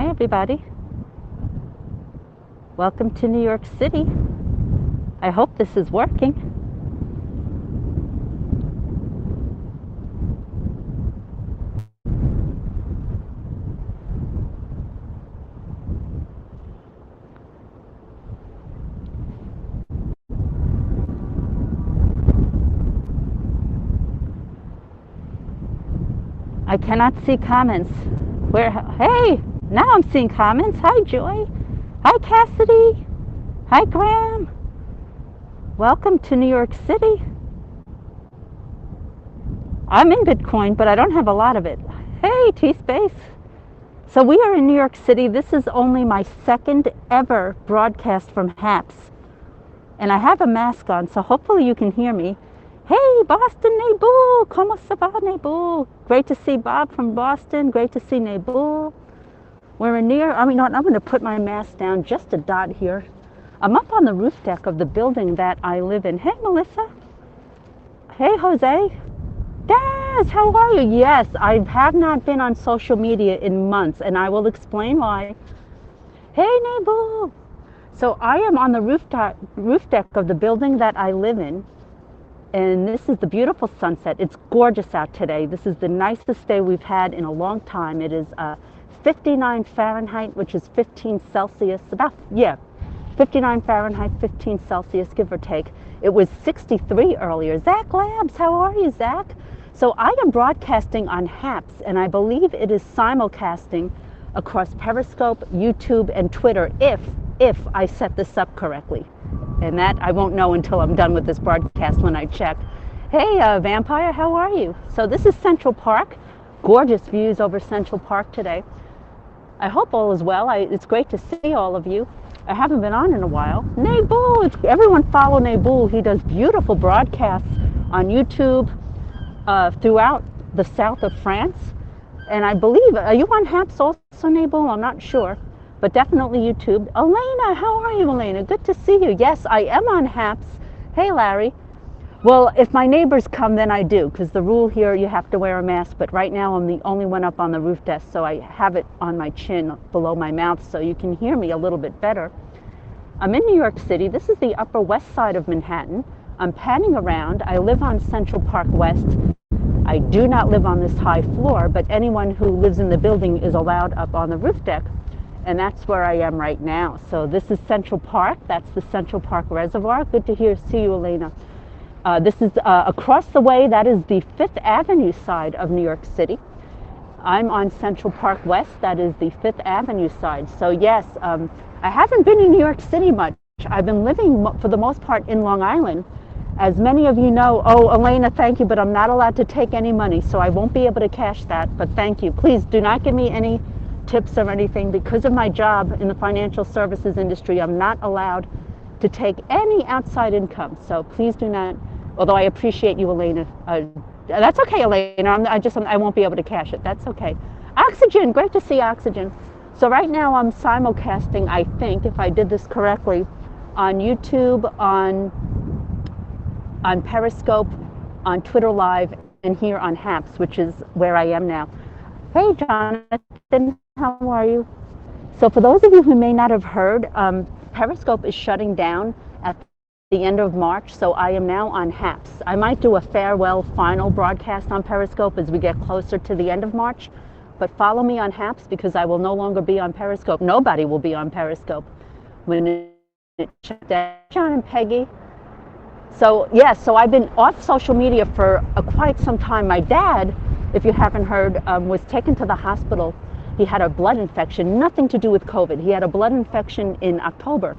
Hi, everybody. Welcome to New York City. I hope this is working. I cannot see comments. Hey, now I'm seeing comments. Hi, Joy. Hi, Cassidy. Hi, Graham. Welcome to New York City. I'm in Bitcoin, but I don't have a lot of it. Hey, T-Space. So we are in New York City. This is only my second ever broadcast from HAPS. And I have a mask on, so hopefully you can hear me. Hey, Boston, Nabul. ¿Cómo se va, Nabul? Great to see Bob from Boston. Great to see Nabul. We're in near, I'm going to put my mask down just a dot here. I'm up on the roof deck of the building that I live in. Hey, Melissa. Hey, Jose. Daz, how are you? Yes, I have not been on social media in months, and I will explain why. Hey, Nabul. So I am on the roof deck of the building that I live in. And this is the beautiful sunset. It's gorgeous out today. This is the nicest day we've had in a long time. It is 59 Fahrenheit, which is 15 Celsius, 59 Fahrenheit, 15 Celsius, give or take. It was 63 earlier. Zach Labs, how are you, Zach? So I am broadcasting on HAPS, and I believe it is simulcasting across Periscope, YouTube, and Twitter, if I set this up correctly. And that I won't know until I'm done with this broadcast when I check. Hey, Vampire, how are you? So this is Central Park. Gorgeous views over Central Park today. I hope all is well. It's great to see all of you. I haven't been on in a while. Nabul, everyone follow Nabul. He does beautiful broadcasts on YouTube throughout the south of France. And I believe, are you on HAPS also, Nabul? I'm not sure. But definitely YouTube. Elena, how are you, Elena? Good to see you. Yes, I am on HAPS. Hey, Larry. Well, if my neighbors come, then I do, because the rule here, you have to wear a mask. But right now, I'm the only one up on the roof deck, so I have it on my chin below my mouth, so you can hear me a little bit better. I'm in New York City. This is the Upper West Side of Manhattan. I'm panning around. I live on Central Park West. I do not live on this high floor, but anyone who lives in the building is allowed up on the roof deck. And that's where I am right now. So this is Central Park. That's the Central Park Reservoir. Good to see you, Elena. This is across the way. That is the Fifth Avenue side of New York City. I'm on Central Park West. That is the Fifth Avenue side. So yes, I haven't been in New York City much. I've been living for the most part in Long Island. As many of you know, oh, Elena, thank you, but I'm not allowed to take any money, so I won't be able to cash that. But thank you. Please do not give me any tips or anything. Because of my job in the financial services industry, I'm not allowed to take any outside income. So please do not, although I appreciate you, Elena. That's okay, Elena. I won't be able to cash it. That's okay. Oxygen, great to see Oxygen. So right now I'm simulcasting, I think, if I did this correctly, on YouTube, on Periscope, on Twitter Live, and here on HAPS, which is where I am now. Hey, Jonathan, how are you? So for those of you who may not have heard, Periscope is shutting down at the end of March, so I am now on HAPS. I might do a farewell final broadcast on Periscope as we get closer to the end of March, but follow me on HAPS because I will no longer be on Periscope. Nobody will be on Periscope when it shuts down. John and Peggy. So yes, so I've been off social media for quite some time. My dad, if you haven't heard, was taken to the hospital. He had a blood infection, nothing to do with COVID. He had a blood infection in October,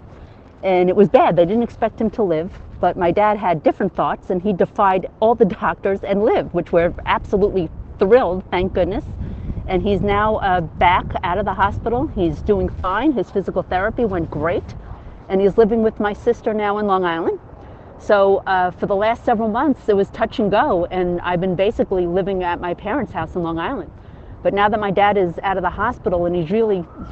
and it was bad. They didn't expect him to live, but my dad had different thoughts, and he defied all the doctors and lived, which we're absolutely thrilled, thank goodness. And he's now back out of the hospital. He's doing fine. His physical therapy went great, and he's living with my sister now in Long Island. So for the last several months, it was touch and go, and I've been basically living at my parents' house in Long Island. But now that my dad is out of the hospital and he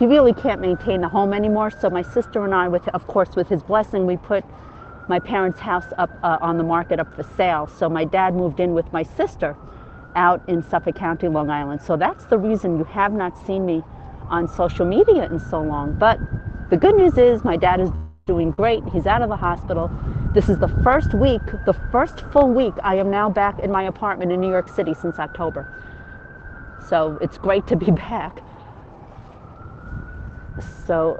really can't maintain the home anymore, so my sister and I, of course with his blessing, we put my parents' house up on the market up for sale. So my dad moved in with my sister out in Suffolk County, Long Island. So that's the reason you have not seen me on social media in so long. But the good news is my dad is doing great. He's out of the hospital. This is the first week, the first full week I am now back in my apartment in New York City since October. So it's great to be back. So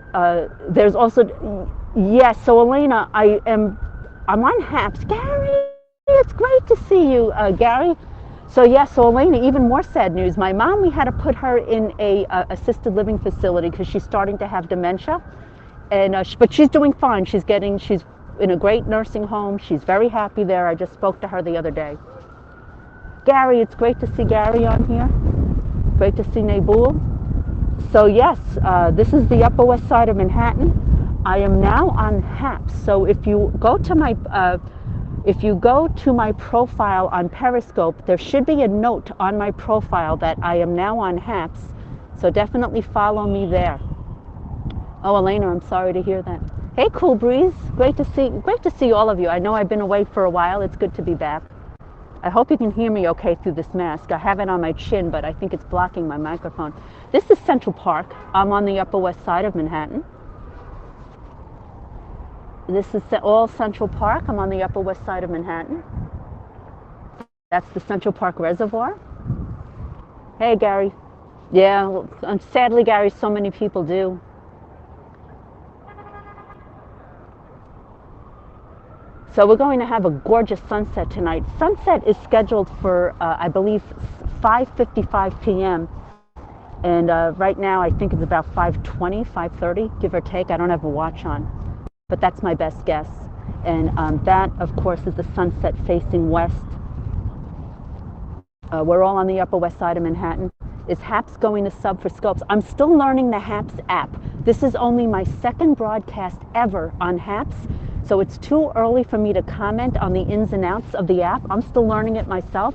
there's also, yes, so Elena, I'm on HAPS. Gary, it's great to see you, Gary. So yes, so Elena, even more sad news. My mom, we had to put her in a assisted living facility because she's starting to have dementia. And but she's doing fine. She's in a great nursing home. She's very happy there. I just spoke to her the other day. Gary, it's great to see Gary on here. Great to see Nabul. So yes, this is the Upper West Side of Manhattan. I am now on HAPS. So if you go to my profile on Periscope, there should be a note on my profile that I am now on HAPS. So definitely follow me there. Oh, Elena, I'm sorry to hear that. Hey, Cool Breeze. Great to see all of you. I know I've been away for a while. It's good to be back. I hope you can hear me okay through this mask. I have it on my chin, but I think it's blocking my microphone. This is Central Park. I'm on the Upper West Side of Manhattan. This is all Central Park. I'm on the Upper West Side of Manhattan. That's the Central Park Reservoir. Hey, Gary. Yeah, sadly, Gary, so many people do. So we're going to have a gorgeous sunset tonight. Sunset is scheduled for, I believe, 5:55 p.m. And right now, I think it's about 5:20, 5:30, give or take. I don't have a watch on, but that's my best guess. And that, of course, is the sunset facing west. We're all on the Upper West Side of Manhattan. Is HAPS going to sub for Scopes? I'm still learning the HAPS app. This is only my second broadcast ever on HAPS. So it's too early for me to comment on the ins and outs of the app. I'm still learning it myself.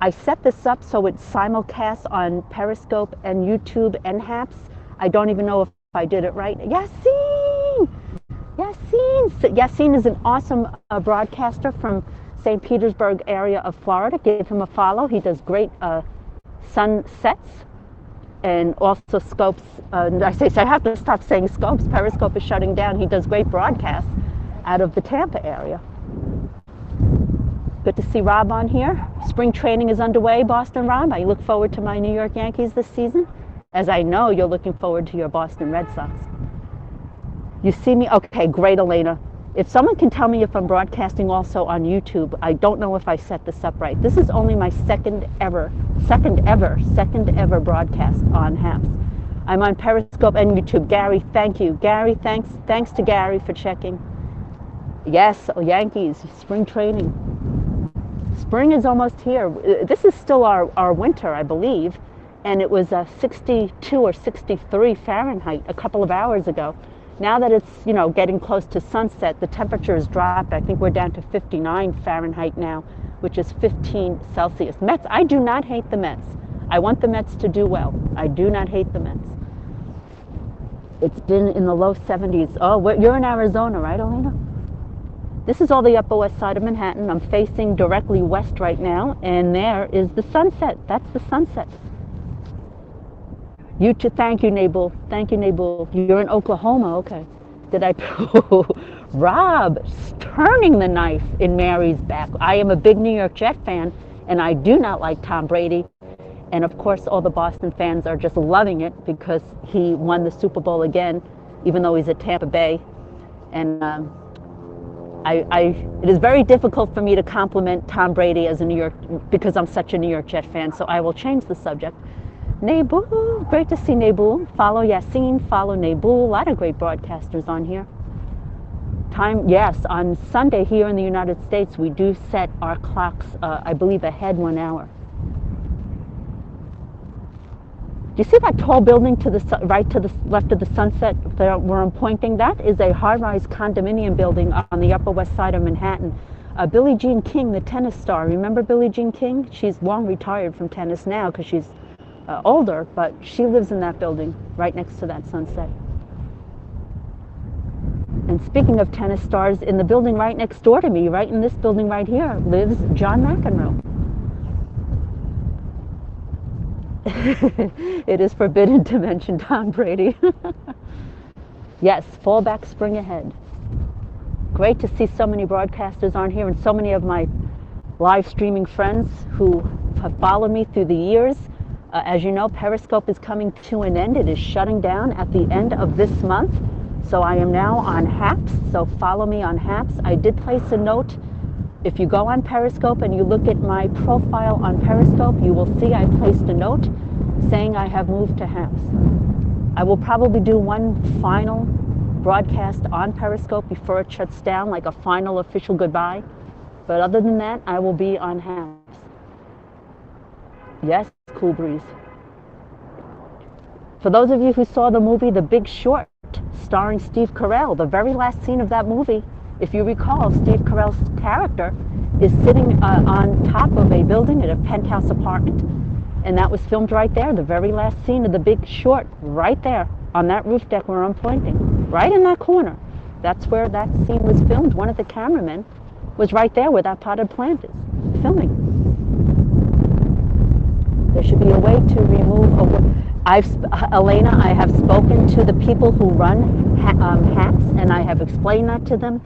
I set this up so it's simulcast on Periscope and YouTube and HAPS. I don't even know if I did it right. Yassine! Yassine is an awesome broadcaster from St. Petersburg area of Florida. Give him a follow. He does great sunsets and also Scopes. I have to stop saying Scopes. Periscope is shutting down. He does great broadcasts out of the Tampa area. Good to see Rob on here. Spring training is underway, Boston Rob. I look forward to my New York Yankees this season, as I know you're looking forward to your Boston Red Sox. You see me? Okay, great, Elena. If someone can tell me if I'm broadcasting also on YouTube, I don't know if I set this up right. This is only my second ever broadcast on HAPS. I'm on Periscope and YouTube. Gary, thank you. Gary, thanks to Gary for checking. Yes, Yankees, spring training. Spring is almost here. This is still our winter, I believe, and it was 62 or 63 Fahrenheit a couple of hours ago. Now that it's, getting close to sunset, the temperature has dropped. I think we're down to 59 Fahrenheit now, which is 15 Celsius. Mets, I do not hate the Mets. I want the Mets to do well. I do not hate the Mets. It's been in the low 70s. Oh, you're in Arizona, right, Elena? This is all the Upper West Side of Manhattan. I'm facing directly west right now, and there is the sunset. That's the sunset. You too. Thank you, Nabul. Thank you, Nabul. You're in Oklahoma. Okay. Did I? Rob, turning the knife in Mary's back. I am a big New York Jet fan, and I do not like Tom Brady. And of course, all the Boston fans are just loving it because he won the Super Bowl again, even though he's at Tampa Bay. And it is very difficult for me to compliment Tom Brady as a New York, because I'm such a New York Jet fan. So I will change the subject. Nabul, great to see Nabul. Follow Yassine, follow Nabul. A lot of great broadcasters on here. Yes, on Sunday here in the United States, we do set our clocks, I believe, ahead 1 hour. Do you see that tall building to the right, to the left of the sunset where I'm pointing? That is a high-rise condominium building on the Upper West Side of Manhattan. Billie Jean King, the tennis star. Remember Billie Jean King? She's long retired from tennis now because she's older, but she lives in that building right next to that sunset. And speaking of tennis stars, in the building right next door to me, right in this building right here, lives John McEnroe. It is forbidden to mention Tom Brady. Yes, fall back, spring ahead. Great to see so many broadcasters on here and so many of my live streaming friends who have followed me through the years. As you know, Periscope is coming to an end. It is shutting down at the end of this month. So I am now on Haps, so follow me on Haps. I did place a note. If you go on Periscope and you look at my profile on Periscope, you will see I placed a note saying I have moved to Haps. I will probably do one final broadcast on Periscope before it shuts down, like a final official goodbye. But other than that, I will be on Haps. Yes, cool breeze. For those of you who saw the movie The Big Short, starring Steve Carell, the very last scene of that movie, if you recall, Steve Carell's character is sitting on top of a building at a penthouse apartment. And that was filmed right there, the very last scene of The Big Short, right there on that roof deck where I'm pointing, right in that corner. That's where that scene was filmed. One of the cameramen was right there where that potted plant is, filming. There should be a way to remove Elena, I have spoken to the people who run Haps, and I have explained that to them.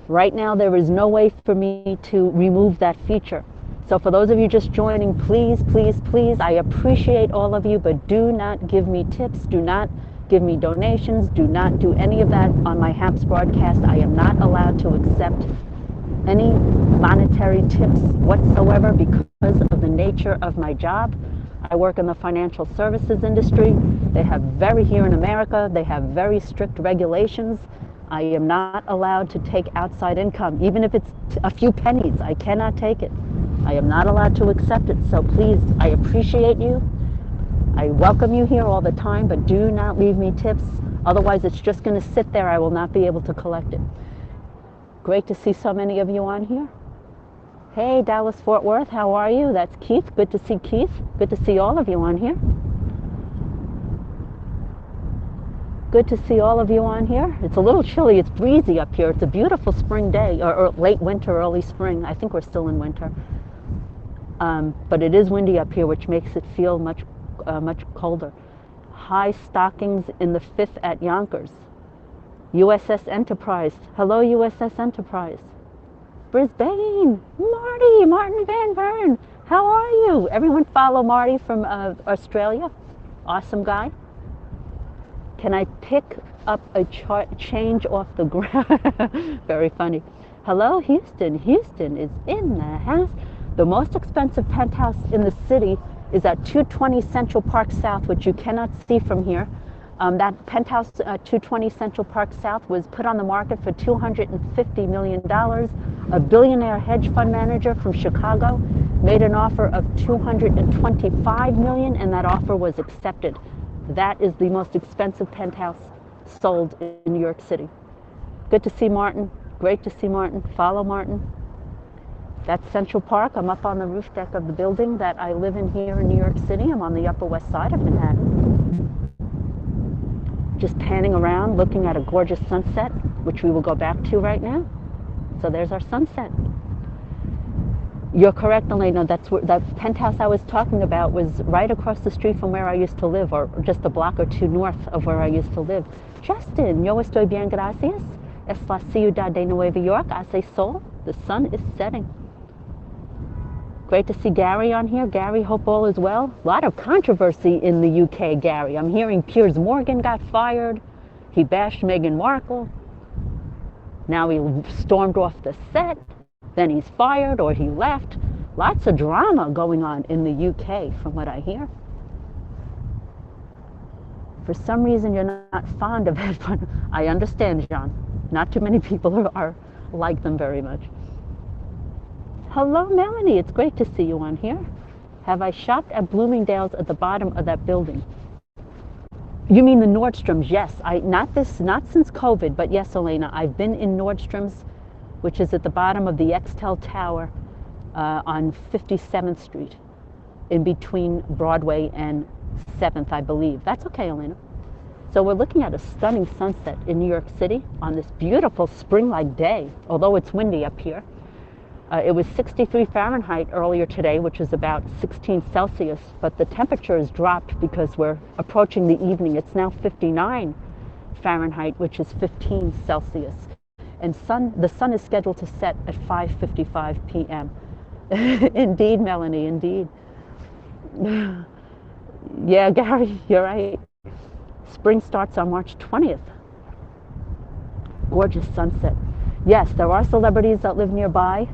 Right now, there is no way for me to remove that feature. So for those of you just joining, please, please, please, I appreciate all of you, but do not give me tips, do not give me donations, do not do any of that on my Haps broadcast. I am not allowed to accept any monetary tips whatsoever because of the nature of my job. I work in the financial services industry. They have here in America, they have very strict regulations. I am not allowed to take outside income, even if it's a few pennies. I cannot take it. I am not allowed to accept it. So please, I appreciate you. I welcome you here all the time, but do not leave me tips. Otherwise, it's just going to sit there. I will not be able to collect it. Great to see so many of you on here. Hey, Dallas, Fort Worth, how are you? That's Keith. Good to see Keith. Good to see all of you on here. Good to see all of you on here. It's a little chilly. It's breezy up here. It's a beautiful spring day, or late winter, early spring. I think we're still in winter. But it is windy up here, which makes it feel much colder. High stockings in the 5th at Yonkers. USS Enterprise. Hello, USS Enterprise. Brisbane. Martin Van Buren. How are you? Everyone follow Marty from Australia. Awesome guy. Can I pick up a change off the ground? Very funny. Hello, Houston. Houston is in the house. The most expensive penthouse in the city is at 220 Central Park South, which you cannot see from here. That penthouse, 220 Central Park South, was put on the market for $250 million. A billionaire hedge fund manager from Chicago made an offer of $225 million, and that offer was accepted. That is the most expensive penthouse sold in New York City. Good to see Martin. Great to see Martin. Follow Martin. That's Central Park. I'm up on the roof deck of the building that I live in here in New York City. I'm on the Upper West Side of Manhattan. Just panning around, looking at a gorgeous sunset, which we will go back to right now. So there's our sunset. You're correct, Elena. That's where that penthouse I was talking about was right across the street from where I used to live, or just a block or two north of where I used to live. Justin, yo estoy bien, gracias. Es la ciudad de Nueva York. Hace sol. The sun is setting. Great to see Gary on here. Gary, hope all is well. A lot of controversy in the UK, Gary. I'm hearing Piers Morgan got fired. He bashed Meghan Markle. Now he stormed off the set. Then he's fired or he left. Lots of drama going on in the UK from what I hear. For some reason you're not fond of it, but I understand, John. Not too many people are like them very much. Hello, Melanie. It's great to see you on here. Have I shopped at Bloomingdale's at the bottom of that building? You mean the Nordstrom's? Yes. Not since COVID, but yes, Elena. I've been in Nordstrom's, which is at the bottom of the Extel Tower on 57th Street, in between Broadway and 7th, I believe. That's okay, Elena. So we're looking at a stunning sunset in New York City on this beautiful spring-like day, although it's windy up here. It was 63 Fahrenheit earlier today, which is about 16 Celsius, but the temperature has dropped because we're approaching the evening. It's now 59 Fahrenheit, which is 15 Celsius. And the sun is scheduled to set at 5:55 p.m. Indeed, Melanie, indeed. Yeah, Gary, you're right. Spring starts on March 20th. Gorgeous sunset. Yes, there are celebrities that live nearby.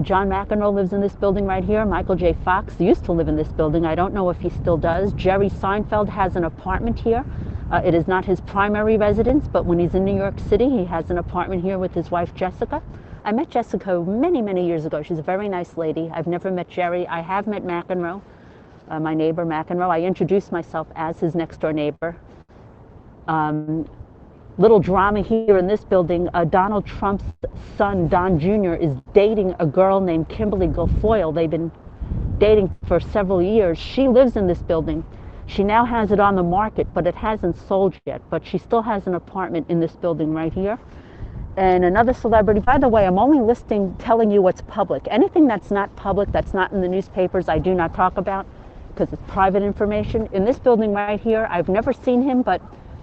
John McEnroe lives in this building right here. Michael J. Fox used to live in this building. I don't know if he still does. Jerry Seinfeld has an apartment here. It is not his primary residence, but when he's in New York City, he has an apartment here with his wife, Jessica. I met Jessica many, many years ago. She's a very nice lady. I've never met Jerry. I have met McEnroe, my neighbor McEnroe. I introduced myself as his next door neighbor. Little drama here in this building. Donald Trump's son, Don Jr., is dating a girl named Kimberly Guilfoyle. They've been dating for several years. She lives in this building. She now has it on the market, but it hasn't sold yet. But she still has an apartment in this building right here. And another celebrity, by the way, I'm only telling you what's public. Anything that's not public, that's not in the newspapers, I do not talk about because it's private information. In this building right here, I've never seen him, but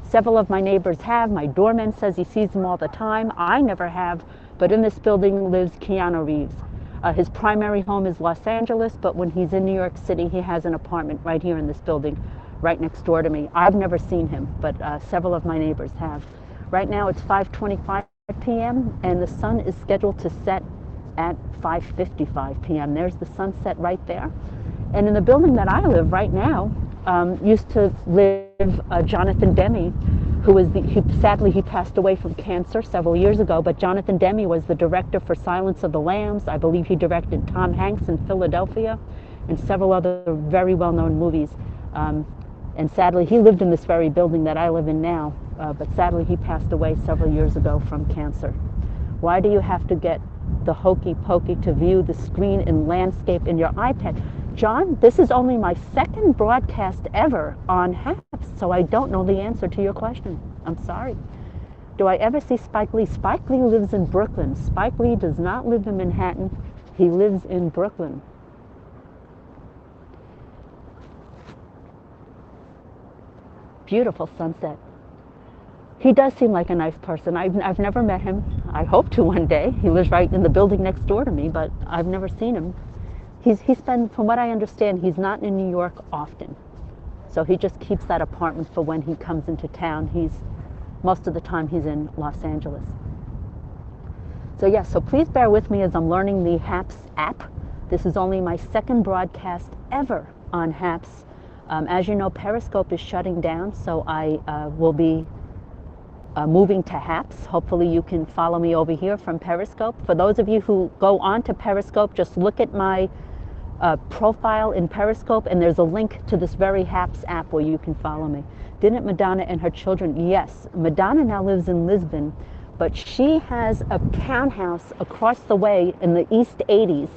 several of my neighbors have. My doorman says he sees him all the time. I never have, but in this building lives Keanu Reeves. His primary home is Los Angeles, but when he's in New York City, he has an apartment right here in this building, right next door to me. I've never seen him, but several of my neighbors have. Right now it's 5:25 p.m. and the sun is scheduled to set at 5:55 p.m. There's the sunset right there. And in the building that I live right now, used to live Jonathan Demme, sadly he passed away from cancer several years ago, but Jonathan Demme was the director for Silence of the Lambs. I believe he directed Tom Hanks in Philadelphia and several other very well-known movies. And sadly, he lived in this very building that I live in now, but sadly he passed away several years ago from cancer. Why do you have to get the hokey pokey to view the screen in landscape in your iPad? John, this is only my second broadcast ever on HAPS, so I don't know the answer to your question. I'm sorry. Do I ever see Spike Lee? Spike Lee lives in Brooklyn. Spike Lee does not live in Manhattan. He lives in Brooklyn. Beautiful sunset. He does seem like a nice person. I've never met him. I hope to one day. He lives right in the building next door to me, but I've never seen him. He's been, from what I understand, he's not in New York often. So he just keeps that apartment for when he comes into town. Most of the time he's in Los Angeles. So yes, so please bear with me as I'm learning the HAPS app. This is only my second broadcast ever on HAPS. As you know, Periscope is shutting down, so I will be moving to HAPS. Hopefully you can follow me over here from Periscope. For those of you who go on to Periscope, just look at my profile in Periscope, and there's a link to this very HAPS app where you can follow me. Didn't Madonna and her children? Yes, Madonna now lives in Lisbon, but she has a townhouse across the way in the East 80s,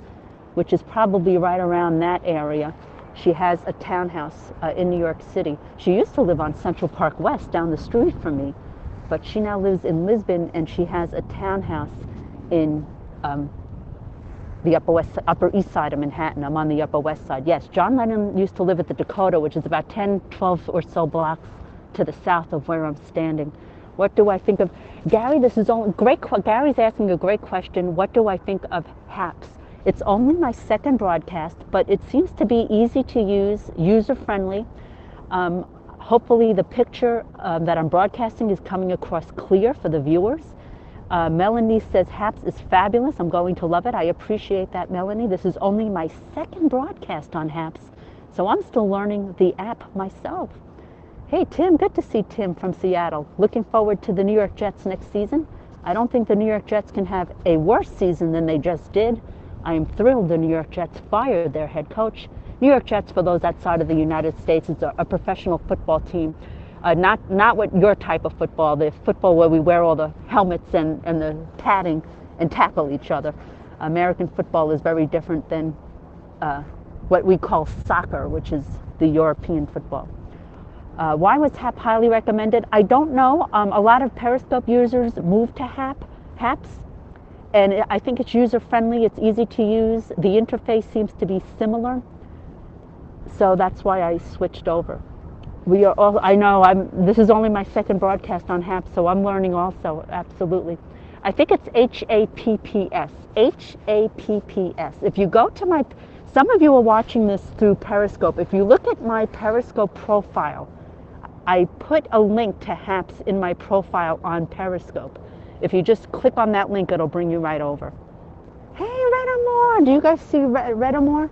which is probably right around that area. She has a townhouse in New York City. She used to live on Central Park West down the street from me, but she now lives in Lisbon, and she has a townhouse in the Upper East Side of Manhattan. I'm on the Upper West Side. Yes, John Lennon used to live at the Dakota, which is about 10, 12 or so blocks to the south of where I'm standing. What do I think of Gary? This is only great. Gary's asking a great question. What do I think of HAPS? It's only my second broadcast, but it seems to be easy to use, user-friendly. Hopefully the picture that I'm broadcasting is coming across clear for the viewers. Melanie says HAPS is fabulous. I'm going to love it. I appreciate that, Melanie. This is only my second broadcast on HAPS, so I'm still learning the app myself. Hey, Tim, good to see Tim from Seattle. Looking forward to the New York Jets next season. I don't think the New York Jets can have a worse season than they just did. I am thrilled the New York Jets fired their head coach. New York Jets, for those outside of the United States, is a professional football team. Not what your type of football, the football where we wear all the helmets and the padding and tackle each other. American football is very different than what we call soccer, which is the European football. Why was HAP highly recommended? I don't know. A lot of Periscope users moved to HAPS, and I think it's user-friendly, it's easy to use. The interface seems to be similar, so that's why I switched over. We are all, I know, this is only my second broadcast on HAPS, so I'm learning also, absolutely. I think it's HAPPS, HAPPS. If you go to my, some of you are watching this through Periscope. If you look at my Periscope profile, I put a link to HAPS in my profile on Periscope. If you just click on that link, it'll bring you right over. Hey, Reservoir, do you guys see Reservoir?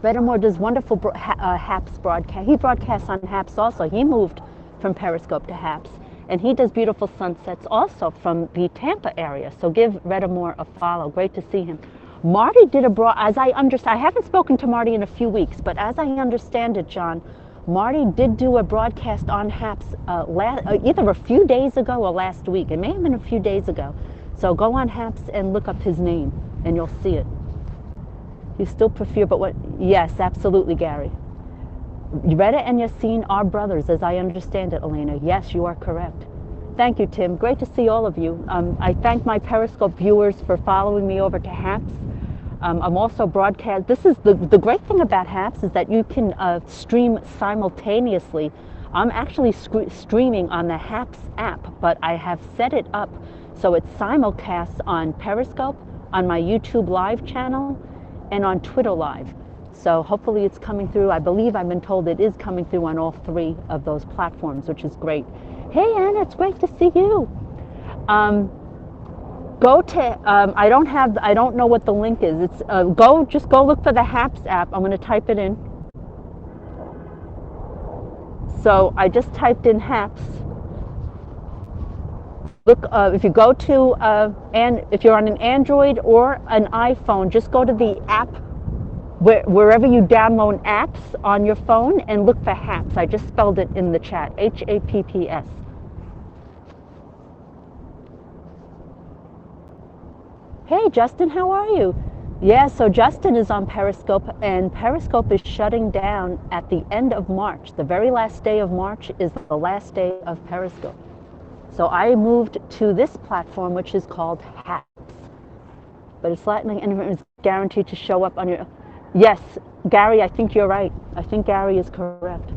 Reservoir does wonderful HAPS broadcast. He broadcasts on HAPS also. He moved from Periscope to HAPS. And he does beautiful sunsets also from the Tampa area. So give Reservoir a follow. Great to see him. Marty did as I understand, I haven't spoken to Marty in a few weeks, but as I understand it, John, Marty did do a broadcast on HAPS either a few days ago or last week. It may have been a few days ago. So go on HAPS and look up his name, and you'll see it. You still prefer, but what? Yes, absolutely, Gary. Retta and Yassine are brothers, as I understand it, Elena. Yes, you are correct. Thank you, Tim. Great to see all of you. I thank my Periscope viewers for following me over to HAPS. I'm also broadcast. This is the great thing about HAPS is that you can stream simultaneously. I'm actually streaming on the HAPS app, but I have set it up so it simulcasts on Periscope, on my YouTube Live channel, and on Twitter Live. So hopefully it's coming through. I believe I've been told it is coming through on all three of those platforms, which is great. Hey, Anna, it's great to see you. Go to, I don't know what the link is. It's just go look for the HAPS app. I'm going to type it in. So I just typed in HAPS. Look, if you go to, and if you're on an Android or an iPhone, just go to the app, wherever you download apps on your phone, and look for HAPS. I just spelled it in the chat, HAPPS. Hey, Justin, how are you? Yeah, so Justin is on Periscope, and Periscope is shutting down at the end of March. The very last day of March is the last day of Periscope. So I moved to this platform, which is called HAPS. But it's not like anyone is guaranteed to show up on your... Yes, Gary, I think you're right. I think Gary is correct.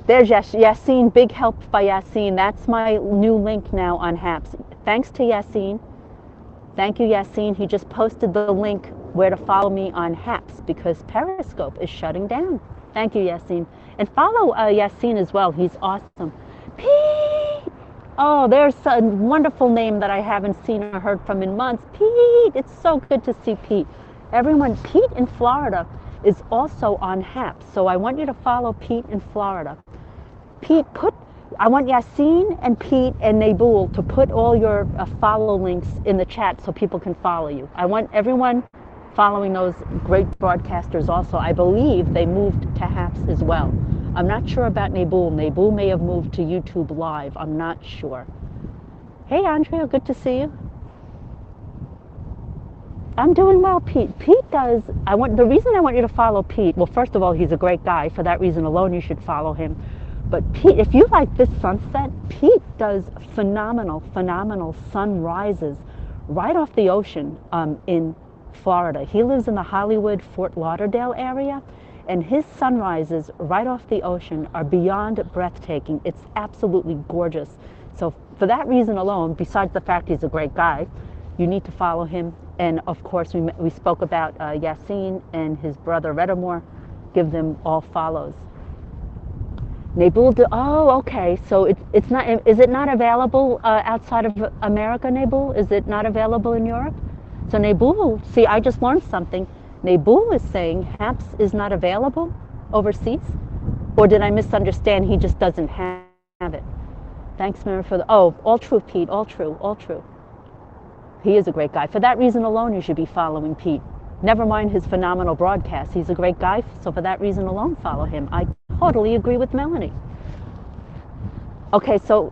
There's Yassine, big help by Yassine. That's my new link now on HAPS. Thanks to Yassine. Thank you, Yassine. He just posted the link where to follow me on HAPS because Periscope is shutting down. Thank you, Yassine. And follow Yassine as well. He's awesome. Pete! Oh, there's a wonderful name that I haven't seen or heard from in months. Pete! It's so good to see Pete. Everyone, Pete in Florida is also on HAPS. So I want you to follow Pete in Florida. Pete, I want Yassine and Pete and Nabul to put all your follow links in the chat so people can follow you. I want everyone following those great broadcasters also. I believe they moved to HAPS as well. I'm not sure about Nabul. Nabul may have moved to YouTube Live. I'm not sure. Hey, Andrea, good to see you. I'm doing well, Pete. Pete does, the reason I want you to follow Pete, well, first of all, he's a great guy. For that reason alone, you should follow him. But Pete, if you like this sunset, Pete does phenomenal sunrises right off the ocean in Florida. He lives in the Hollywood, Fort Lauderdale area, and his sunrises right off the ocean are beyond breathtaking. It's absolutely gorgeous. So for that reason alone, besides the fact he's a great guy, you need to follow him. And of course, we spoke about Yassine and his brother Reservoir. Give them all follows. Nabul, oh, okay. So it's not. Is it not available outside of America, Nabul? Is it not available in Europe? So Nabul, see, I just learned something. Nabul is saying HAPS is not available overseas, or did I misunderstand? He just doesn't have it. Thanks, Mary, for the. Oh, all true, Pete. All true. All true. He is a great guy. For that reason alone, you should be following Pete. Never mind his phenomenal broadcast. He's a great guy, so for that reason alone, follow him. I totally agree with Melanie. Okay, so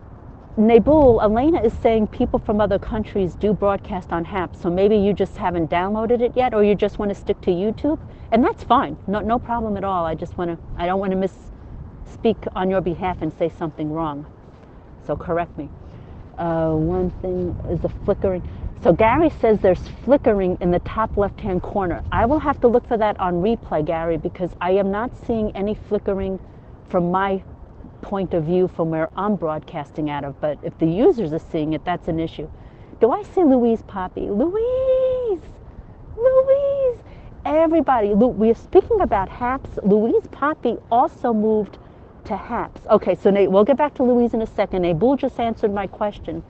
Nabul, Elena is saying people from other countries do broadcast on HAPS, so maybe you just haven't downloaded it yet, or you just want to stick to YouTube, and that's fine. No problem at all. I don't want to misspeak on your behalf and say something wrong. So correct me. One thing is the flickering. So Gary says there's flickering in the top left-hand corner. I will have to look for that on replay, Gary, because I am not seeing any flickering from my point of view from where I'm broadcasting out of. But if the users are seeing it, that's an issue. Do I see Louise Poppy? Louise! Louise! Everybody, we're speaking about HAPS. Louise Poppy also moved to HAPS. Okay, so Nate, we'll get back to Louise in a second. Nabul just answered my question.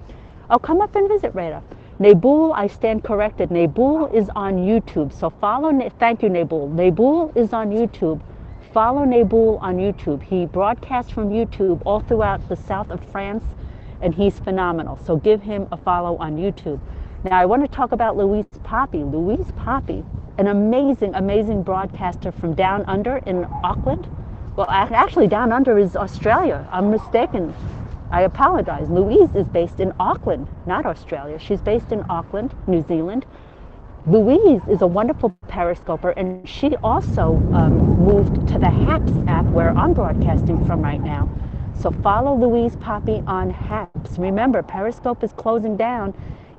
Oh, come up and visit, Rada. Nabul, I stand corrected. Nabul is on YouTube. So follow, thank you, Nabul. Nabul is on YouTube. Follow Nabul on YouTube. He broadcasts from YouTube all throughout the south of France, and he's phenomenal. So give him a follow on YouTube. Now, I want to talk about Louise Poppy. Louise Poppy, an amazing, amazing broadcaster from down under in Auckland. Well, actually, down under is Australia. I'm mistaken. I apologize. Louise is based in Auckland, not Australia. She's based in Auckland, New Zealand. Louise is a wonderful periscoper, and she also moved to the HAPS app where I'm broadcasting from right now. So follow Louise Poppy on HAPS. Remember, Periscope is closing down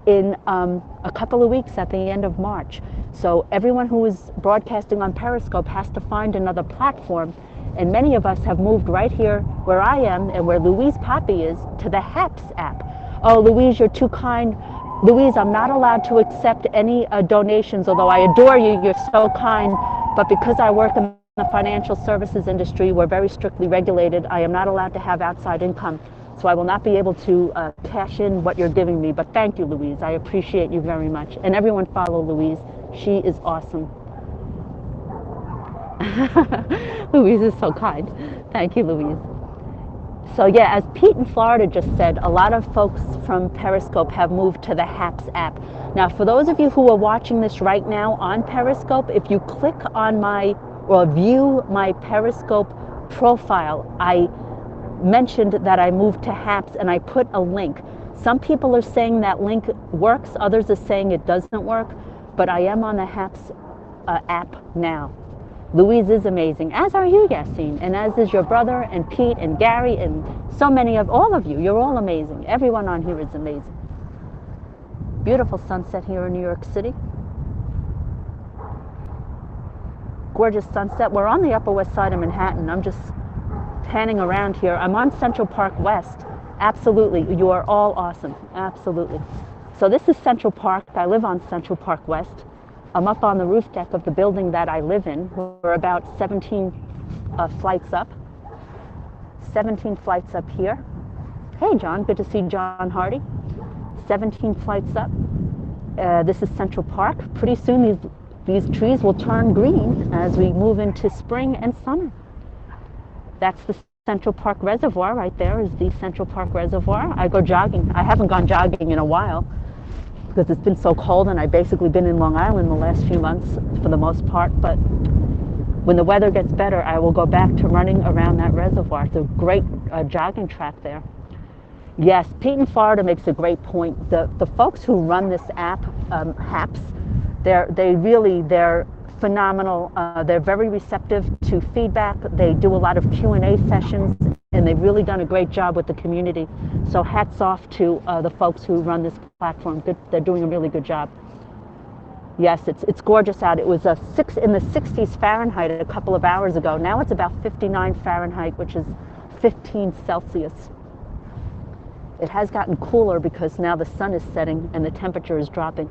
in a couple of weeks at the end of March. So everyone who is broadcasting on Periscope has to find another platform. And many of us have moved right here where I am and where Louise Poppy is to the HAPS app. Oh, Louise, you're too kind. Louise, I'm not allowed to accept any donations, although I adore you, you're so kind. But because I work in the financial services industry, we're very strictly regulated. I am not allowed to have outside income. So I will not be able to cash in what you're giving me. But thank you, Louise. I appreciate you very much. And everyone follow Louise. She is awesome. Louise is so kind. Thank you, Louise. So yeah, as Pete in Florida just said, a lot of folks from Periscope have moved to the HAPS app. Now, for those of you who are watching this right now on Periscope, if you click on or view my Periscope profile, I mentioned that I moved to HAPS and I put a link. Some people are saying that link works, others are saying it doesn't work, but I am on the HAPS app now. Louise is amazing, as are you, Yassine, and as is your brother and Pete and Gary and so many of all of you. You're all amazing. Everyone on here is amazing. Beautiful sunset here in New York City. Gorgeous sunset. We're on the Upper West Side of Manhattan. I'm just panning around here. I'm on Central Park West. Absolutely. You are all awesome. Absolutely. So this is Central Park. I live on Central Park West. I'm up on the roof deck of the building that I live in. We're about 17 flights up. 17 flights up here. Hey, John. Good to see John Hardy. 17 flights up. This is Central Park. Pretty soon these trees will turn green as we move into spring and summer. That's the Central Park Reservoir. Right there is the Central Park Reservoir. I go jogging. I haven't gone jogging in a while because it's been so cold, and I've basically been in Long Island the last few months for the most part. But when the weather gets better, I will go back to running around that reservoir. It's a great jogging track there. Yes, Pete in Florida makes a great point. The folks who run this app, HAPS, they're phenomenal. They're very receptive to feedback. They do a lot of Q&A sessions, and they've really done a great job with the community. So hats off to the folks who run this platform. They're doing a really good job. Yes, it's gorgeous out. It was in the 60s Fahrenheit a couple of hours ago. Now it's about 59 Fahrenheit, which is 15 Celsius. It has gotten cooler because now the sun is setting and the temperature is dropping.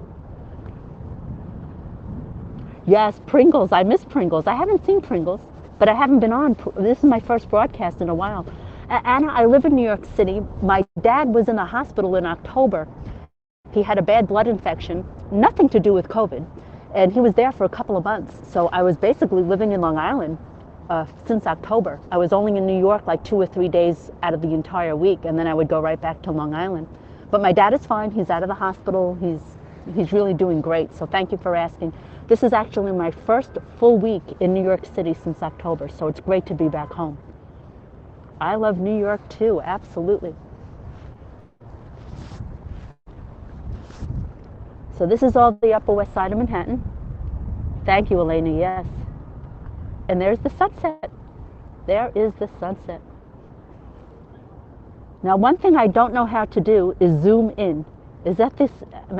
Yes, Pringles. I miss Pringles. I haven't seen Pringles, but I haven't been on. This is my first broadcast in a while. Anna, I live in New York City. My dad was in the hospital in October. He had a bad blood infection, nothing to do with COVID, and he was there for a couple of months. So I was basically living in Long Island since October. I was only in New York like 2 or 3 days out of the entire week, and then I would go right back to Long Island. But my dad is fine. He's out of the hospital. He's really doing great. So thank you for asking. This is actually my first full week in New York City since October, so it's great to be back home. I love New York too, absolutely. So this is all the Upper West Side of Manhattan. Thank you, Elena, yes. And there's the sunset. There is the sunset. Now, one thing I don't know how to do is zoom in. Is that this?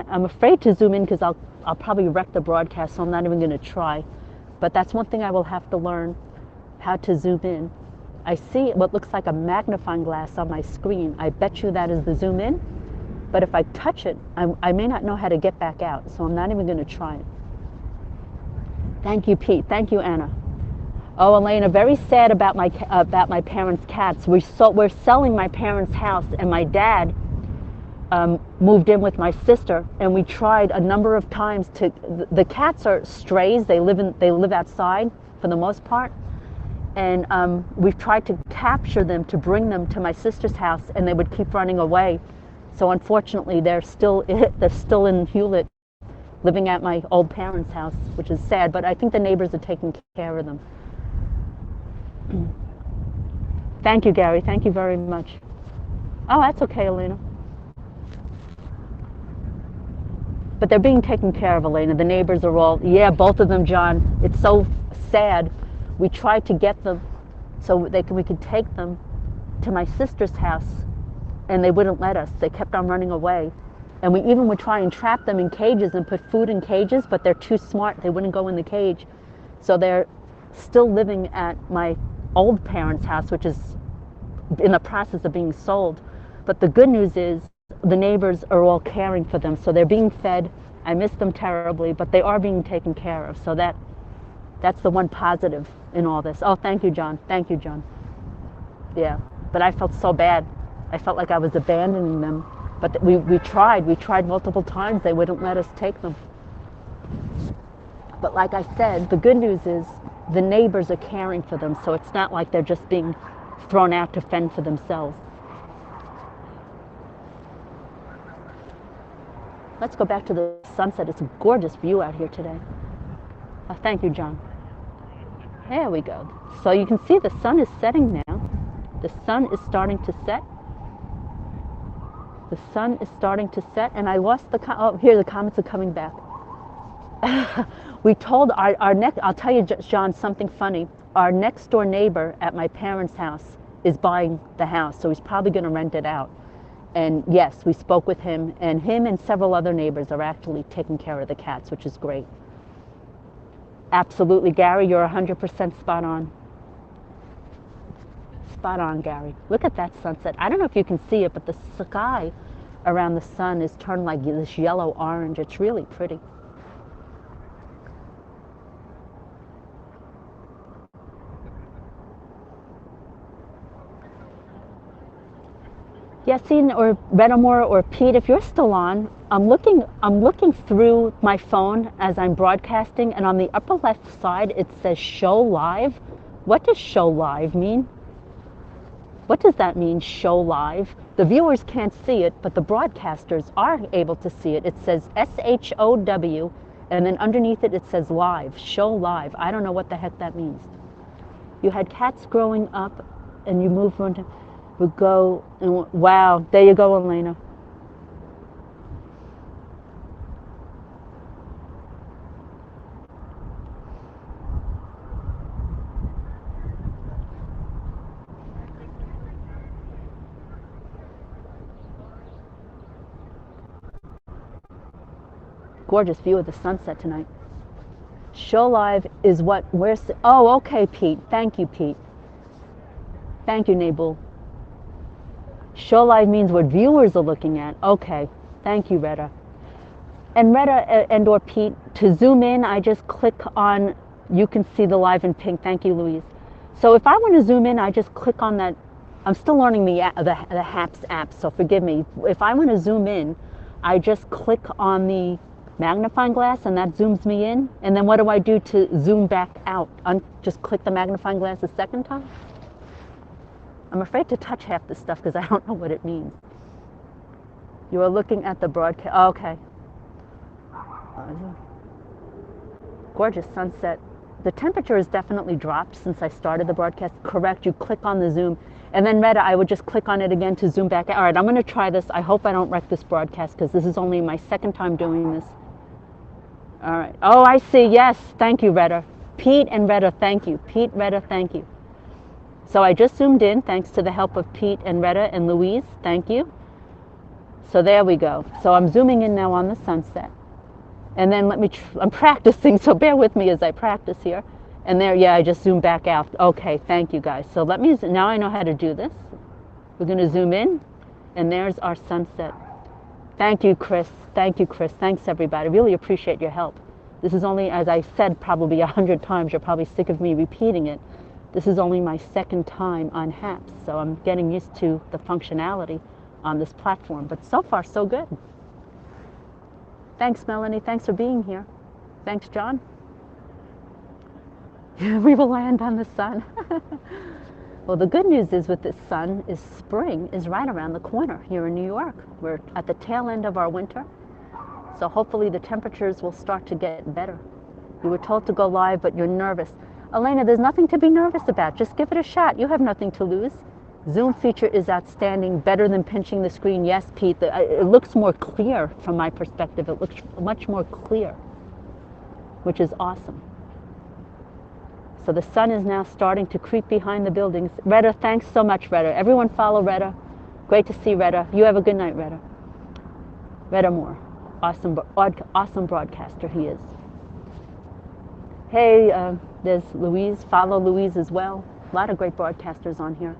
I'm afraid to zoom in because I'll probably wreck the broadcast, so I'm not even going to try. But that's one thing I will have to learn, how to zoom in. I see what looks like a magnifying glass on my screen. I bet you that is the zoom in. But if I touch it, I may not know how to get back out, so I'm not even going to try it. Thank you, Pete. Thank you, Anna. Oh, Elena, very sad about my parents' cats. We're selling my parents' house, and my dad moved in with my sister, and we tried a number of times to. The cats are strays. They live outside for the most part, and we've tried to capture them to bring them to my sister's house, and they would keep running away. So unfortunately, they're still in Hewlett, living at my old parents' house, which is sad. But I think the neighbors are taking care of them. Thank you, Gary. Thank you very much. Oh, that's okay, Elena. But they're being taken care of, Elena. The neighbors are all, yeah, both of them, John. It's so sad. We tried to get them so we could take them to my sister's house, and they wouldn't let us. They kept on running away. And we even would try and trap them in cages and put food in cages, but they're too smart. They wouldn't go in the cage. So they're still living at my old parents' house, which is in the process of being sold. But the good news is the neighbors are all caring for them, so they're being fed. I miss them terribly, but they are being taken care of. So that's the one positive in all this. Oh, thank you, John. Thank you, John. Yeah, but I felt so bad. I felt like I was abandoning them. But we tried multiple times. They wouldn't let us take them. But like I said, the good news is the neighbors are caring for them, so it's not like they're just being thrown out to fend for themselves. Let's go back to the sunset. It's a gorgeous view out here today. Oh, thank you, John. There we go. So you can see the sun is setting now. The sun is starting to set. The sun is starting to set, and I lost oh, here the comments are coming back. We told our next, I'll tell you, John, something funny. Our next door neighbor at my parents' house is buying the house, so he's probably going to rent it out. And yes, we spoke with him, and him and several other neighbors are actually taking care of the cats, which is great. Absolutely, Gary, you're 100% spot on. Spot on, Gary. Look at that sunset. I don't know if you can see it, but the sky around the sun is turned like this yellow-orange. It's really pretty. Yassine or Reservoir or Pete, if you're still on, I'm looking through my phone as I'm broadcasting, and on the upper left side it says show live. What does show live mean? What does that mean, show live? The viewers can't see it, but the broadcasters are able to see it. It says SHOW, and then underneath it, it says live, show live. I don't know what the heck that means. You had cats growing up, and you moved on to, would go, and wow, there you go, Elena. Gorgeous view of the sunset tonight. Show live is what we're, oh, okay, Pete. Thank you, Pete. Thank you, Nabul. Show live means what viewers are looking at. Okay, thank you, Retta. And Retta and or Pete, to zoom in, I just click on, you can see the live in pink. Thank you, Louise. So if I want to zoom in, I just click on that. I'm still learning the HAPS app, so forgive me. If I want to zoom in, I just click on the magnifying glass, and that zooms me in. And then what do I do to zoom back out? Just click the magnifying glass a second time? I'm afraid to touch half this stuff because I don't know what it means. You are looking at the broadcast. Oh, okay. Gorgeous sunset. The temperature has definitely dropped since I started the broadcast. Correct. You click on the zoom. And then Retta, I would just click on it again to zoom back. All right, I'm going to try this. I hope I don't wreck this broadcast because this is only my second time doing this. All right. Oh, I see. Yes. Thank you, Retta. Pete and Retta, thank you. Pete, Retta, thank you. So I just zoomed in thanks to the help of Pete and Retta and Louise. Thank you. So there we go. So I'm zooming in now on the sunset. And then I'm practicing, so bear with me as I practice here. And there, yeah, I just zoomed back out. Okay, thank you guys. So now I know how to do this. We're going to zoom in, and there's our sunset. Thank you, Chris. Thank you, Chris. Thanks, everybody. I really appreciate your help. This is only, as I said probably 100 times, you're probably sick of me repeating it. This is only my second time on HAPS, so I'm getting used to the functionality on this platform. But so far, so good. Thanks, Melanie. Thanks for being here. Thanks, John. We will land on the sun. Well, the good news is with this sun is spring is right around the corner here in New York. We're at the tail end of our winter, so hopefully the temperatures will start to get better. You were told to go live, but you're nervous. Elena, there's nothing to be nervous about. Just give it a shot. You have nothing to lose. Zoom feature is outstanding, better than pinching the screen. Yes, Pete, it looks more clear from my perspective. It looks much more clear, which is awesome. So the sun is now starting to creep behind the buildings. Retta, thanks so much, Retta. Everyone follow Retta. Great to see Retta. You have a good night, Retta. Retta Moore. Awesome broadcaster he is. Hey, there's Louise. Follow Louise as well. A lot of great broadcasters on here.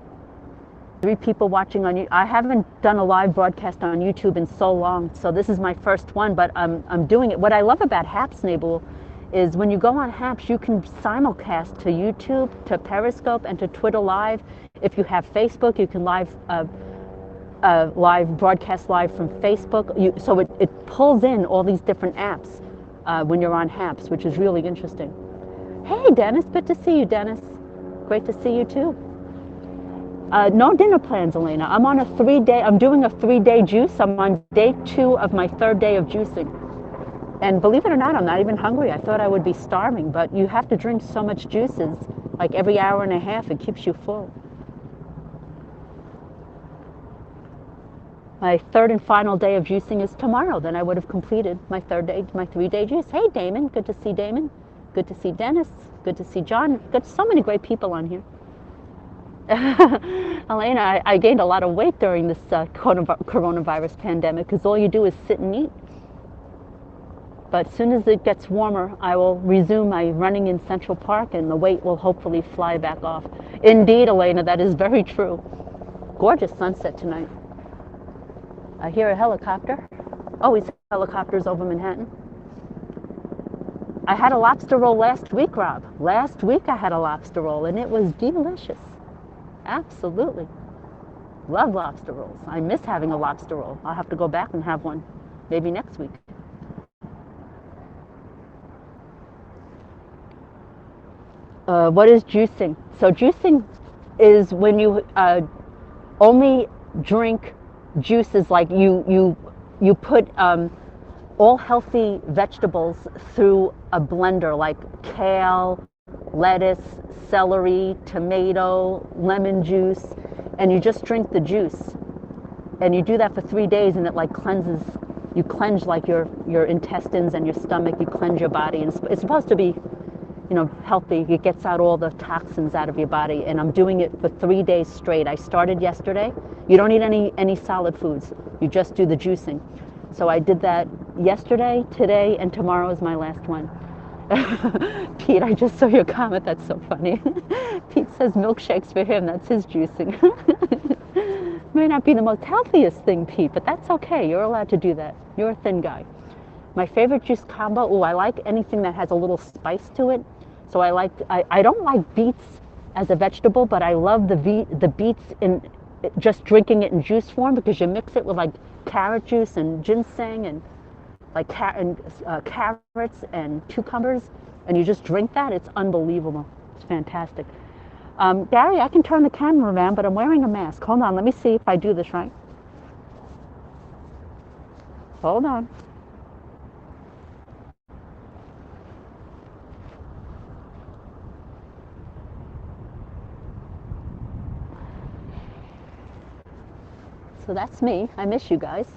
3 people watching on YouTube. I haven't done a live broadcast on YouTube in so long, so this is my first one, but I'm doing it. What I love about HAPS Nabul is when you go on HAPS, you can simulcast to YouTube, to Periscope, and to Twitter Live. If you have Facebook, you can broadcast live from Facebook. So it pulls in all these different apps when you're on HAPS, which is really interesting. Hey, Dennis, good to see you, Dennis. Great to see you too. No dinner plans, Elena. I'm doing a 3-day juice. I'm on day 2 of my 3rd day of juicing. And believe it or not, I'm not even hungry. I thought I would be starving, but you have to drink so much juices, like every hour and a half, it keeps you full. My 3rd and final day of juicing is tomorrow. Then I would have completed my 3-day juice. Hey, Damon. Good to see Damon. Good to see Dennis. Good to see John. Got so many great people on here. Elena, I gained a lot of weight during this coronavirus pandemic because all you do is sit and eat. But as soon as it gets warmer, I will resume my running in Central Park and the weight will hopefully fly back off. Indeed, Elena, that is very true. Gorgeous sunset tonight. I hear a helicopter. Always helicopters over Manhattan. I had a lobster roll last week, Rob. Last week I had a lobster roll and it was delicious. Absolutely. Love lobster rolls. I miss having a lobster roll. I'll have to go back and have one maybe next week. What is juicing? So juicing is when you only drink juices, like you put all healthy vegetables through a blender, like kale, lettuce, celery, tomato, lemon juice, and you just drink the juice. And you do that for 3 days, and it like cleanses. You cleanse like your intestines and your stomach. You cleanse your body, and it's supposed to be, healthy. It gets out all the toxins out of your body, and I'm doing it for 3 days straight. I started yesterday. You don't eat any solid foods. You just do the juicing. So I did that yesterday, today, and tomorrow is my last one. Pete, I just saw your comment. That's so funny. Pete says milkshakes for him. That's his juicing. May not be the most healthiest thing, Pete, but that's okay. You're allowed to do that. You're a thin guy. My favorite juice combo, I like anything that has a little spice to it. So I don't like beets as a vegetable, but I love the beets in just drinking it in juice form, because you mix it with like carrot juice and ginseng and like carrots and cucumbers, and you just drink that. It's unbelievable. It's fantastic. Gary, I can turn the camera around, but I'm wearing a mask. Hold on, let me see if I do this right. Hold on. So that's me. I miss you guys.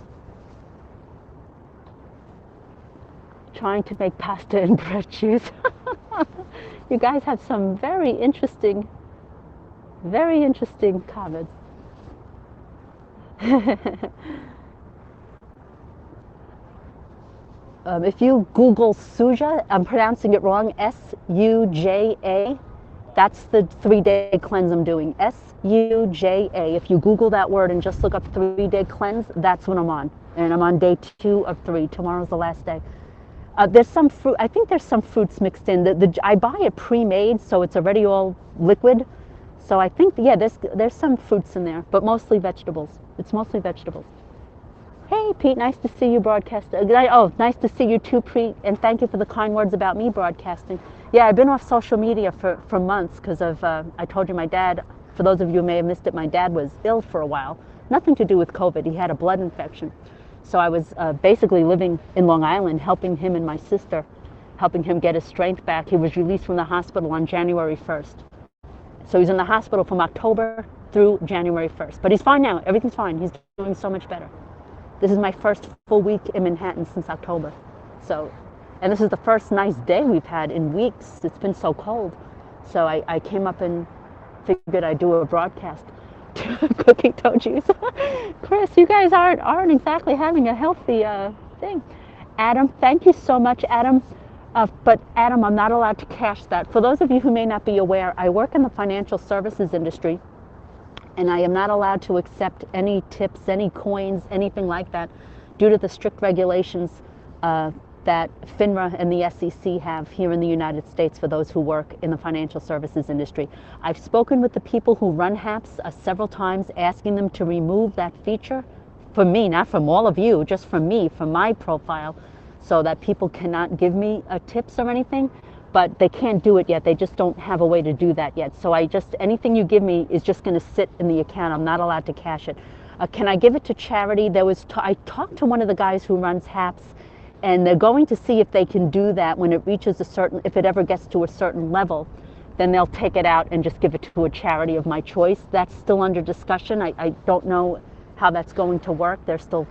Trying to make pasta and bread juice. You guys have some very interesting comments. If you Google Suja, I'm pronouncing it wrong, Suja, that's the 3-day cleanse I'm doing. Suja. If you Google that word and just look up 3-day cleanse, that's what I'm on. And I'm on day 2 of 3. Tomorrow's the last day. There's some fruit. I think there's some fruits mixed in. I buy it pre-made, so it's already all liquid. So I think, yeah, there's some fruits in there, but mostly vegetables. It's mostly vegetables. Hey, Pete, nice to see you broadcast. Oh, nice to see you too, Pete, and thank you for the kind words about me broadcasting. Yeah, I've been off social media for months because of, I told you my dad, for those of you who may have missed it, my dad was ill for a while. Nothing to do with COVID. He had a blood infection. So I was basically living in Long Island, helping him and my sister, helping him get his strength back. He was released from the hospital on January 1st. So he's in the hospital from October through January 1st. But he's fine now. Everything's fine. He's doing so much better. This is my first full week in Manhattan since October. So, and this is the first nice day we've had in weeks. It's been so cold. So I came up and figured I'd do a broadcast. Cooking toes. Chris, you guys aren't exactly having a healthy thing. Adam, thank you so much, Adam. But Adam, I'm not allowed to cash that. For those of you who may not be aware, I work in the financial services industry, and I am not allowed to accept any tips, any coins, anything like that, due to the strict regulations that FINRA and the SEC have here in the United States for those who work in the financial services industry. I've spoken with the people who run HAPS several times, asking them to remove that feature for me, not from all of you, just from me, from my profile, so that people cannot give me tips or anything. But they can't do it yet. They just don't have a way to do that yet. So anything you give me is just going to sit in the account. I'm not allowed to cash it. Can I give it to charity? I talked to one of the guys who runs HAPS, and they're going to see if they can do that when it reaches if it ever gets to a certain level, then they'll take it out and just give it to a charity of my choice. That's still under discussion. I don't know how that's going to work. They're still,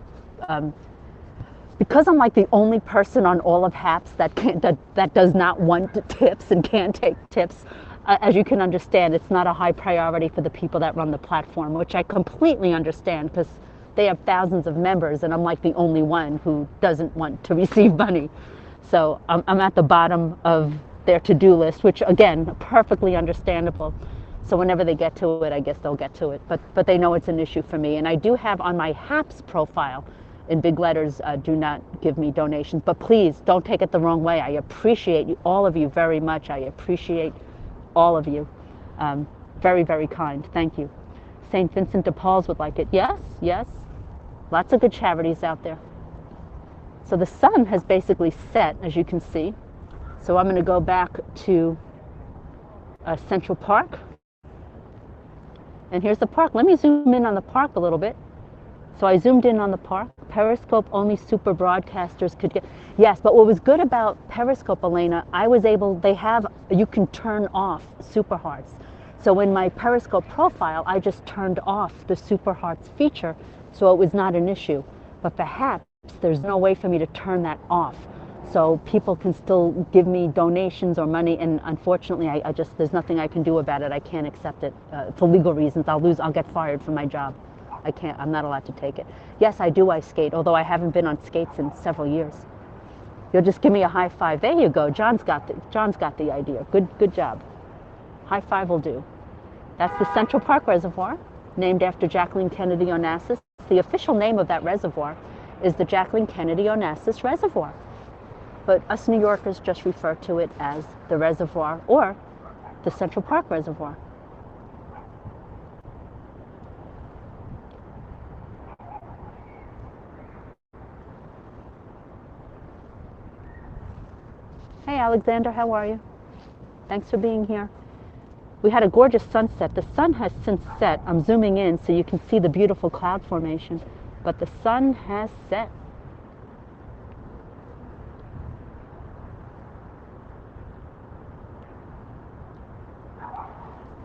because I'm like the only person on all of HAPS that does not want tips and can't take tips, as you can understand, it's not a high priority for the people that run the platform, which I completely understand because they have thousands of members, and I'm like the only one who doesn't want to receive money. So I'm at the bottom of their to-do list, which again, perfectly understandable. So whenever they get to it, I guess they'll get to it. But they know it's an issue for me. And I do have on my HAPS profile, in big letters, do not give me donations. But please, don't take it the wrong way. I appreciate you, all of you very much. I appreciate all of you. Very, very kind. Thank you. St. Vincent de Paul's would like it. Yes, yes. Lots of good charities out there. So the sun has basically set, as you can see. So I'm going to go back to Central Park. And here's the park. Let me zoom in on the park a little bit. So I zoomed in on the park. Periscope, only super broadcasters could get. Yes, but what was good about Periscope, Elena, you can turn off super hearts. So in my Periscope profile, I just turned off the super hearts feature, so it was not an issue. But for HAPS, there's no way for me to turn that off. So people can still give me donations or money, and unfortunately, there's nothing I can do about it. I can't accept it for legal reasons. I'll get fired from my job. I'm not allowed to take it. Yes, I do ice skate, although I haven't been on skates in several years. You'll just give me a high five. There you go. John's got the idea. Good job. High five will do. That's the Central Park Reservoir, named after Jacqueline Kennedy Onassis. The official name of that reservoir is the Jacqueline Kennedy Onassis Reservoir. But us New Yorkers just refer to it as the reservoir or the Central Park Reservoir. Hey Alexander, how are you? Thanks for being here. We had a gorgeous sunset. The sun has since set. I'm zooming in so you can see the beautiful cloud formation, but the sun has set.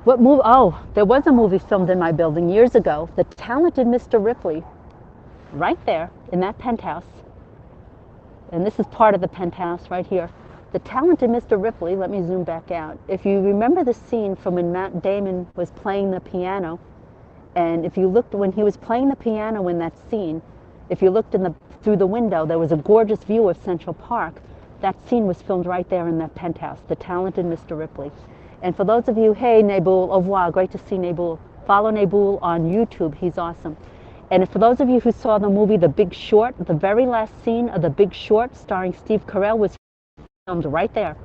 What movie? Oh, there was a movie filmed in my building years ago, The Talented Mr. Ripley, right there in that penthouse. And this is part of the penthouse right here. The Talented Mr. Ripley, let me zoom back out. If you remember the scene from when Matt Damon was playing the piano, and if you looked when he was playing the piano in that scene, If you looked through the window, there was a gorgeous view of Central Park. That scene was filmed right there in that penthouse, the talented Mr. Ripley. And for those of you, hey, Nabul, au revoir, great to see Nabul. Follow Nabul on YouTube, he's awesome. And for those of you who saw the movie The Big Short, the very last scene of The Big Short starring Steve Carell was filmed right there.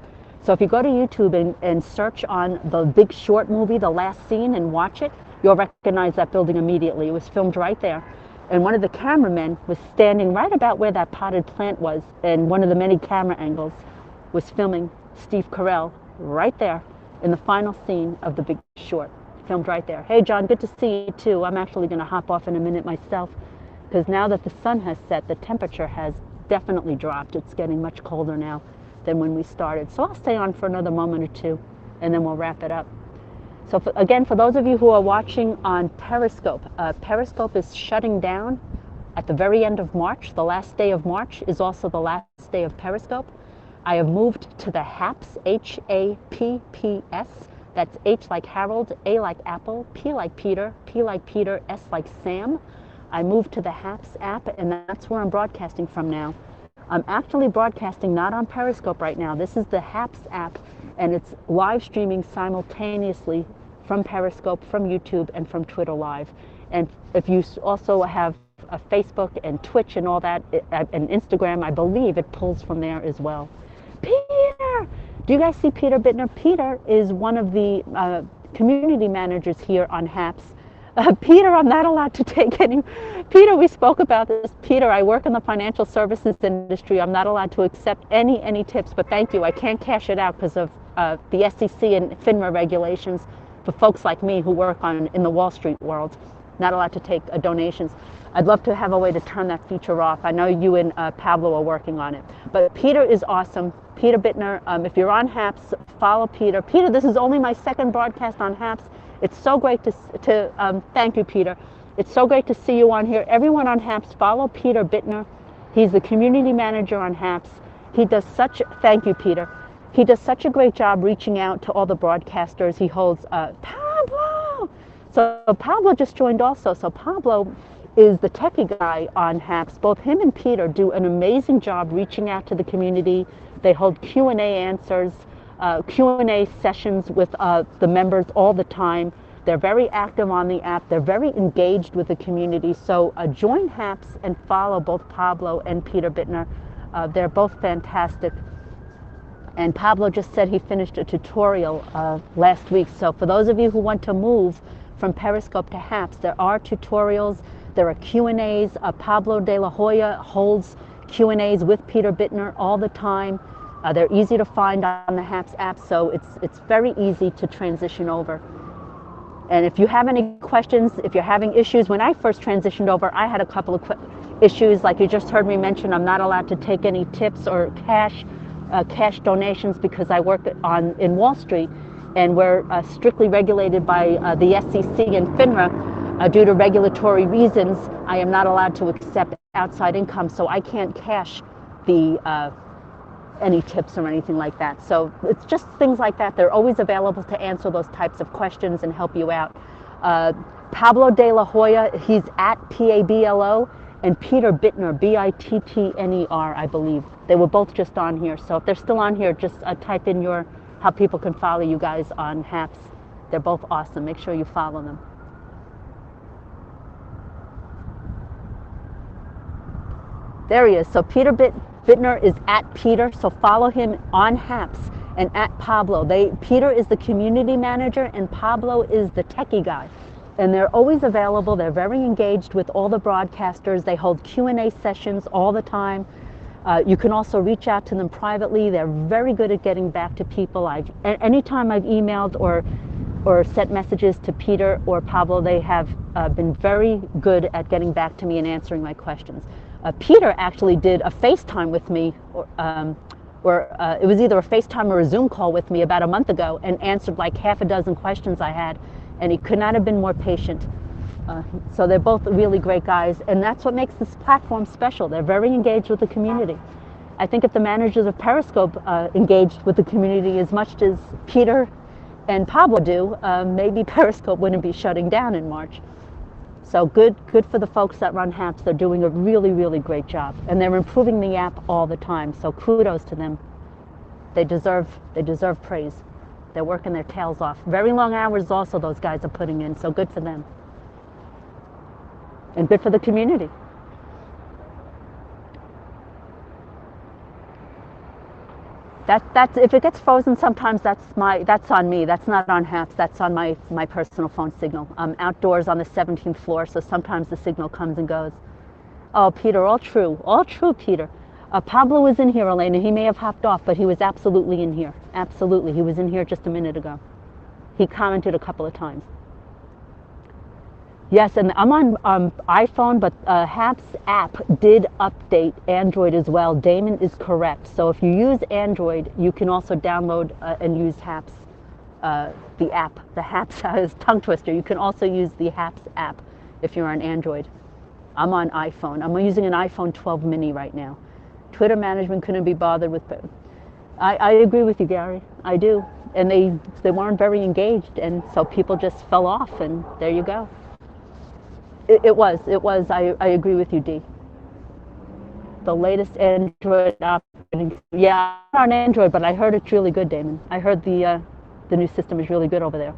So if you go to YouTube and search on The Big Short movie, the last scene, and watch it, you'll recognize that building immediately. It was filmed right there. And one of the cameramen was standing right about where that potted plant was, and one of the many camera angles was filming Steve Carell right there in the final scene of The Big Short, filmed right there. Hey John, good to see you too. I'm actually going to hop off in a minute myself, because now that the sun has set, the temperature has definitely dropped. It's getting much colder now than when we started. So I'll stay on for another moment or two, and then we'll wrap it up. So again, for those of you who are watching on Periscope, Periscope is shutting down at the very end of March. The last day of March is also the last day of Periscope. I have moved to the HAPS, H-A-P-P-S. That's H like Harold, A like Apple, P like Peter, P like Peter, S like Sam. I moved to the HAPS app, and that's where I'm broadcasting from now. I'm actually broadcasting not on Periscope right now. This is the HAPS app, and it's live streaming simultaneously from Periscope, from YouTube, and from Twitter Live. And if you also have a Facebook and Twitch and all that, and Instagram, I believe it pulls from there as well. Peter! Do you guys see Peter Bittner? Peter is one of the community managers here on HAPS. Peter, I'm not allowed to take any. Peter, we spoke about this. Peter, I work in the financial services industry. I'm not allowed to accept any tips, but thank you. I can't cash it out because of the SEC and FINRA regulations for folks like me who work in the Wall Street world. Not allowed to take donations. I'd love to have a way to turn that feature off. I know you and Pablo are working on it. But Peter is awesome. Peter Bittner, if you're on HAPS, follow Peter. Peter, this is only my second broadcast on HAPS. It's so great to thank you, Peter. It's so great to see you on here. Everyone on HAPS, follow Peter Bittner. He's the community manager on HAPS. He does thank you, Peter. He does such a great job reaching out to all the broadcasters. He holds, Pablo! So Pablo just joined also. So Pablo is the techie guy on HAPS. Both him and Peter do an amazing job reaching out to the community. They hold Q&A answers. Q&A sessions with the members all the time. They're very active on the app. They're very engaged with the community. So join HAPS and follow both Pablo and Peter Bittner. They're both fantastic. And Pablo just said he finished a tutorial last week. So for those of you who want to move from Periscope to HAPS, there are tutorials. There are Q&As. Pablo de la Hoya holds Q&As with Peter Bittner all the time. They're easy to find on the HAPS app, so it's very easy to transition over. And if you have any questions, if you're having issues, when I first transitioned over, I had a couple of issues, like you just heard me mention. I'm not allowed to take any tips or cash donations because I work in Wall Street, and we're strictly regulated by the SEC and FINRA. Due to regulatory reasons, I am not allowed to accept outside income, so I can't cash any tips or anything like that. So it's just things like that. They're always available to answer those types of questions and help you out. Pablo de la Hoya, he's at Pablo, and Peter Bittner, Bittner, I believe. They were both just on here. So if they're still on here, just type in how people can follow you guys on HAPS. They're both awesome. Make sure you follow them. There he is. So Peter Bittner is at Peter, so follow him on HAPS, and at Pablo. Peter is the community manager and Pablo is the techie guy. And they're always available. They're very engaged with all the broadcasters. They hold Q&A sessions all the time. You can also reach out to them privately. They're very good at getting back to people. Anytime I've emailed or sent messages to Peter or Pablo, they have been very good at getting back to me and answering my questions. Peter actually did a FaceTime with me, or it was either a FaceTime or a Zoom call with me about a month ago, and answered like half a dozen questions I had, and he could not have been more patient. So they're both really great guys, and that's what makes this platform special. They're very engaged with the community. I think if the managers of Periscope engaged with the community as much as Peter and Pablo do, maybe Periscope wouldn't be shutting down in March. So good for the folks that run HAPS. They're doing a really, really great job. And they're improving the app all the time. So kudos to them. They deserve praise. They're working their tails off. Very long hours also those guys are putting in, so good for them. And good for the community. That's if it gets frozen sometimes that's on me. That's not on HAPS. That's on my personal phone signal. I'm outdoors on the 17th floor, so sometimes the signal comes and goes. Oh, Peter, all true, Peter. Pablo was in here, Elena. He may have hopped off, but he was absolutely in here. Absolutely, he was in here just a minute ago. He commented a couple of times. Yes, and I'm on iPhone, but HAPS app did update Android as well. Damon is correct. So if you use Android, you can also download and use HAPS, the app. The HAPS is tongue twister. You can also use the HAPS app if you're on Android. I'm on iPhone. I'm using an iPhone 12 mini right now. Twitter management couldn't be bothered with it. I agree with you, Gary. I do. And they weren't very engaged, and so people just fell off, and there you go. It was. I agree with you, Dee. The latest Android operating. Yeah, I'm on Android, but I heard it's really good, Damon. I heard the new system is really good over there.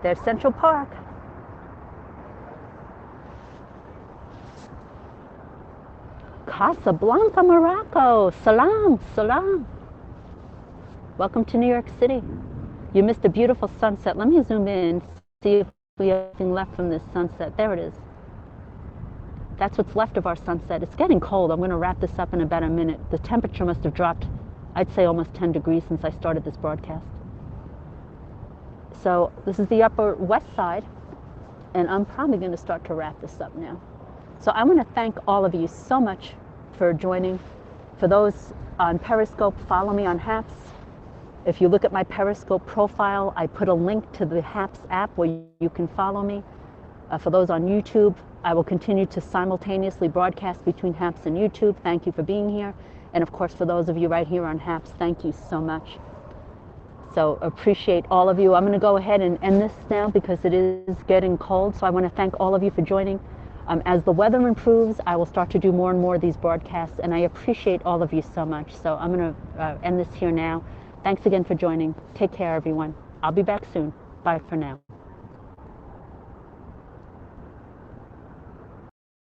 There's Central Park. Casablanca, Morocco. Salam, salam. Welcome to New York City. You missed a beautiful sunset. Let me zoom in, see if we have anything left from this sunset. There it is. That's what's left of our sunset. It's getting cold. I'm going to wrap this up in about a minute. The temperature must have dropped, I'd say almost 10 degrees since I started this broadcast. So this is the Upper West Side, and I'm probably going to start to wrap this up now. So I want to thank all of you so much for joining. For those on Periscope, follow me on HAPS. If you look at my Periscope profile, I put a link to the HAPS app where you can follow me. For those on YouTube, I will continue to simultaneously broadcast between HAPS and YouTube. Thank you for being here. And of course, for those of you right here on HAPS, thank you so much. So appreciate all of you. I'm going to go ahead and end this now because it is getting cold. So I want to thank all of you for joining. As the weather improves, I will start to do more and more of these broadcasts, and I appreciate all of you so much. So I'm going to end this here now. Thanks again for joining. Take care, everyone. I'll be back soon. Bye for now.